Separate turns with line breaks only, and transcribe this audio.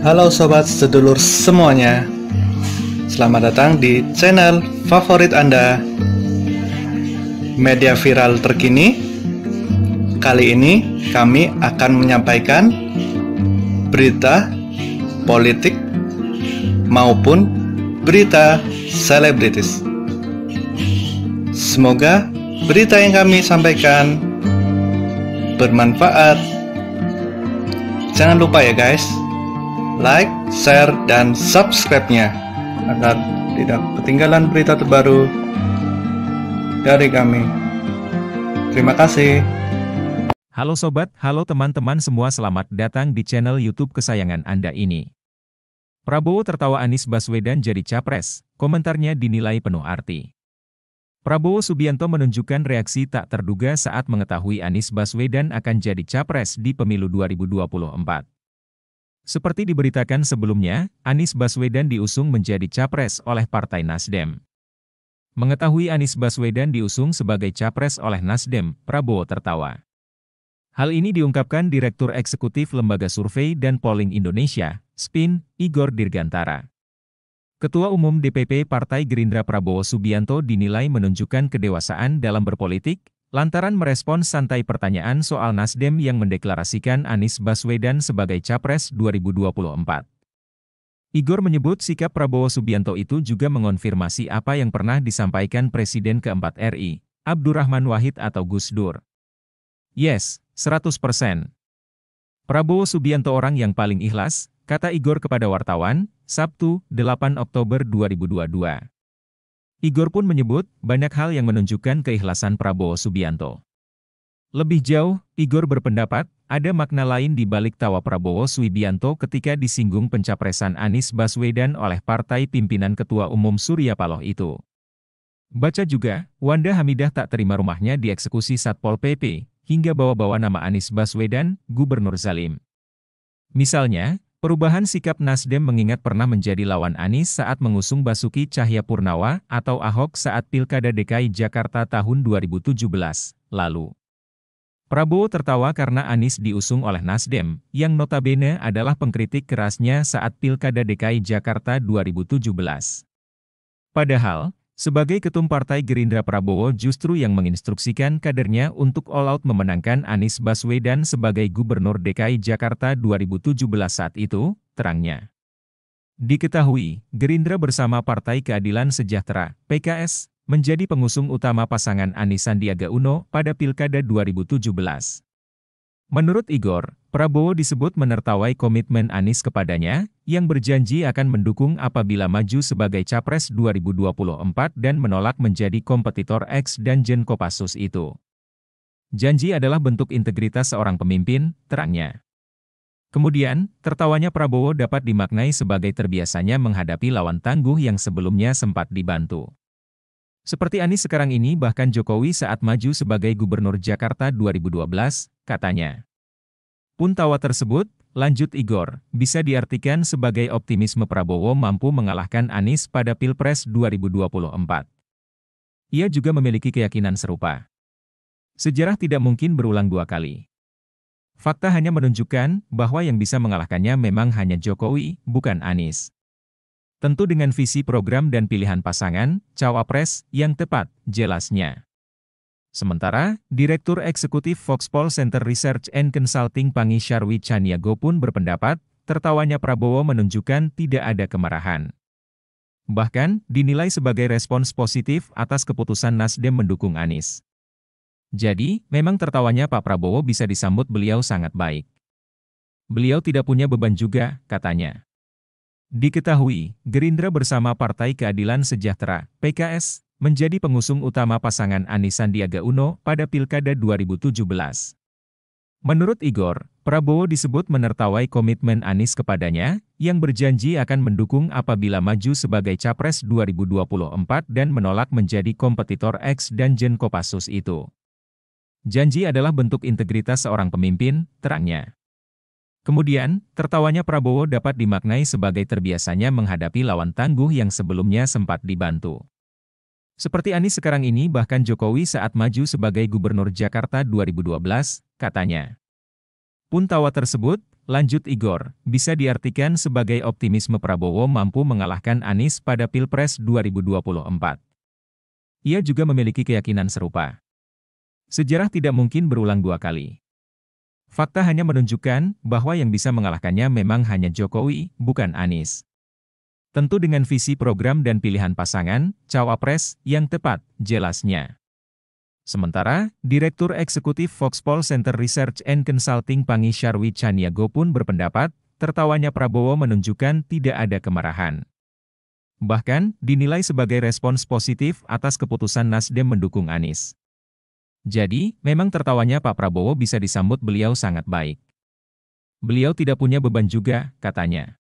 Halo sobat sedulur semuanya. Selamat datang di channel favorit Anda, Media Viral Terkini. Kali ini kami akan menyampaikan berita politik maupun berita selebritis. Semoga berita yang kami sampaikan bermanfaat. Jangan lupa ya guys, like, share, dan subscribe-nya agar tidak ketinggalan berita terbaru dari kami. Terima kasih.
Halo sobat, halo teman-teman semua, selamat datang di channel YouTube kesayangan Anda ini. Prabowo tertawa Anies Baswedan jadi capres, komentarnya dinilai penuh arti. Prabowo Subianto menunjukkan reaksi tak terduga saat mengetahui Anies Baswedan akan jadi capres di pemilu 2024. Seperti diberitakan sebelumnya, Anies Baswedan diusung menjadi capres oleh Partai Nasdem. Mengetahui Anies Baswedan diusung sebagai capres oleh Nasdem, Prabowo tertawa. Hal ini diungkapkan Direktur Eksekutif Lembaga Survei dan Polling Indonesia, SPIN, Igor Dirgantara. Ketua Umum DPP Partai Gerindra Prabowo Subianto dinilai menunjukkan kedewasaan dalam berpolitik, lantaran merespons santai pertanyaan soal Nasdem yang mendeklarasikan Anies Baswedan sebagai Capres 2024. Igor menyebut sikap Prabowo Subianto itu juga mengonfirmasi apa yang pernah disampaikan Presiden keempat RI, Abdurrahman Wahid atau Gus Dur. Yes, 100%. Prabowo Subianto orang yang paling ikhlas, kata Igor kepada wartawan, Sabtu, 8 Oktober 2022. Igor pun menyebut, banyak hal yang menunjukkan keikhlasan Prabowo Subianto. Lebih jauh, Igor berpendapat, ada makna lain di balik tawa Prabowo Subianto ketika disinggung pencapresan Anies Baswedan oleh partai pimpinan Ketua Umum Surya Paloh itu. Baca juga, Wanda Hamidah tak terima rumahnya dieksekusi Satpol PP, hingga bawa-bawa nama Anies Baswedan, Gubernur Zalim. Misalnya, perubahan sikap Nasdem mengingat pernah menjadi lawan Anies saat mengusung Basuki Cahayapurnama atau Ahok saat Pilkada DKI Jakarta tahun 2017 lalu. Prabowo tertawa karena Anies diusung oleh Nasdem, yang notabene adalah pengkritik kerasnya saat Pilkada DKI Jakarta 2017. Padahal, sebagai ketum Partai Gerindra Prabowo justru yang menginstruksikan kadernya untuk all out memenangkan Anies Baswedan sebagai Gubernur DKI Jakarta 2017 saat itu, terangnya. Diketahui, Gerindra bersama Partai Keadilan Sejahtera, PKS, menjadi pengusung utama pasangan Anies Sandiaga Uno pada Pilkada 2017. Menurut Igor, Prabowo disebut menertawai komitmen Anies kepadanya, yang berjanji akan mendukung apabila maju sebagai Capres 2024 dan menolak menjadi kompetitor X dan Gen Kopassus itu. Janji adalah bentuk integritas seorang pemimpin, terangnya. Kemudian, tertawanya Prabowo dapat dimaknai sebagai terbiasanya menghadapi lawan tangguh yang sebelumnya sempat dibantu. Seperti Anies sekarang ini bahkan Jokowi saat maju sebagai Gubernur Jakarta 2012, katanya. Pun tawa tersebut, lanjut Igor, bisa diartikan sebagai optimisme Prabowo mampu mengalahkan Anies pada Pilpres 2024. Ia juga memiliki keyakinan serupa. Sejarah tidak mungkin berulang dua kali. Fakta hanya menunjukkan bahwa yang bisa mengalahkannya memang hanya Jokowi, bukan Anies. Tentu dengan visi program dan pilihan pasangan, cawapres, yang tepat, jelasnya. Sementara, Direktur Eksekutif Foxpol Center Research and Consulting Pangi Syarwi Caniago pun berpendapat, tertawanya Prabowo menunjukkan tidak ada kemarahan. Bahkan, dinilai sebagai respons positif atas keputusan Nasdem mendukung Anies. Jadi, memang tertawanya Pak Prabowo bisa disambut beliau sangat baik. Beliau tidak punya beban juga, katanya. Diketahui, Gerindra bersama Partai Keadilan Sejahtera, PKS, menjadi pengusung utama pasangan Anies Sandiaga Uno pada Pilkada 2017. Menurut Igor, Prabowo disebut menertawai komitmen Anies kepadanya, yang berjanji akan mendukung apabila maju sebagai Capres 2024 dan menolak menjadi kompetitor X dan Gen Kopassus itu. Janji adalah bentuk integritas seorang pemimpin, terangnya. Kemudian, tertawanya Prabowo dapat dimaknai sebagai terbiasanya menghadapi lawan tangguh yang sebelumnya sempat dibantu. Seperti Anies sekarang ini bahkan Jokowi saat maju sebagai Gubernur Jakarta 2012, katanya. Pun tawa tersebut, Lanjut Igor, bisa diartikan sebagai optimisme Prabowo mampu mengalahkan Anies pada Pilpres 2024. Ia juga memiliki keyakinan serupa. Sejarah tidak mungkin berulang dua kali. Fakta hanya menunjukkan bahwa yang bisa mengalahkannya memang hanya Jokowi, bukan Anies. Tentu dengan visi program dan pilihan pasangan, cawapres, yang tepat, jelasnya. Sementara, Direktur Eksekutif Foxpol Center Research and Consulting Pangi Syarwi Caniago pun berpendapat, tertawanya Prabowo menunjukkan tidak ada kemarahan. Bahkan, dinilai sebagai respons positif atas keputusan Nasdem mendukung Anies. Jadi, memang tertawanya Pak Prabowo bisa disambut beliau sangat baik. Beliau tidak punya beban juga, katanya.